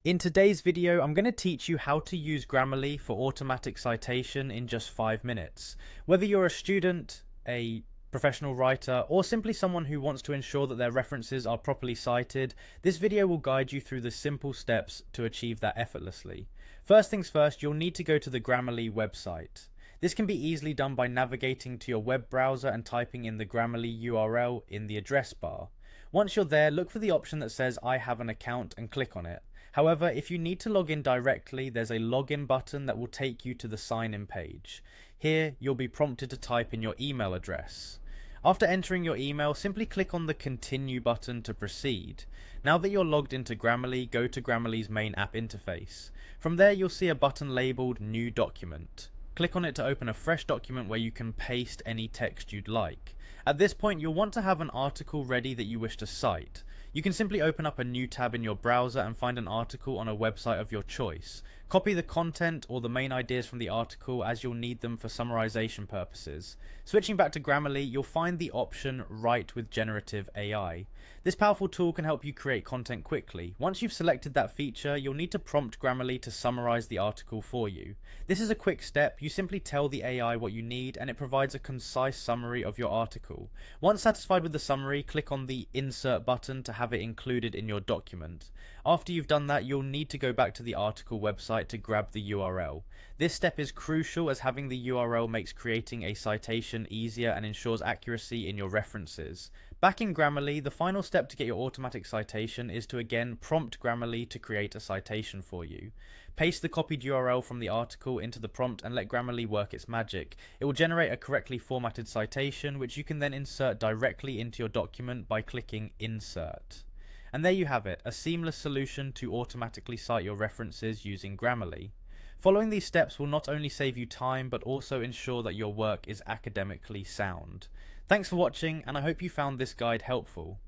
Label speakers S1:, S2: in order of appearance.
S1: In today's video, I'm going to teach you how to use Grammarly for automatic citation in just 5 minutes. Whether you're a student, a professional writer, or simply someone who wants to ensure that their references are properly cited, this video will guide you through the simple steps to achieve that effortlessly. First things first, you'll need to go to the Grammarly website. This can be easily done by navigating to your web browser and typing in the Grammarly URL in the address bar. Once you're there, look for the option that says I have an account and click on it. However, if you need to log in directly, there's a login button that will take you to the sign in page. Here, you'll be prompted to type in your email address. After entering your email, simply click on the continue button to proceed. Now that you're logged into Grammarly, go to Grammarly's main app interface. From there, you'll see a button labeled New Document. Click on it to open a fresh document where you can paste any text you'd like. At this point, you'll want to have an article ready that you wish to cite. You can simply open up a new tab in your browser and find an article on a website of your choice. Copy the content or the main ideas from the article as you'll need them for summarization purposes. Switching back to Grammarly, you'll find the option Write with Generative AI. This powerful tool can help you create content quickly. Once you've selected that feature, you'll need to prompt Grammarly to summarize the article for you. This is a quick step. You simply tell the AI what you need and it provides a concise summary of your article. Once satisfied with the summary, click on the Insert button to have it included in your document. After you've done that, you'll need to go back to the article website to grab the URL. This step is crucial as having the URL makes creating a citation easier and ensures accuracy in your references. Back in Grammarly, the final step to get your automatic citation is to again prompt Grammarly to create a citation for you. Paste the copied URL from the article into the prompt and let Grammarly work its magic. It will generate a correctly formatted citation which you can then insert directly into your document by clicking Insert. And there you have it, a seamless solution to automatically cite your references using Grammarly. Following these steps will not only save you time but also ensure that your work is academically sound. Thanks for watching and I hope you found this guide helpful.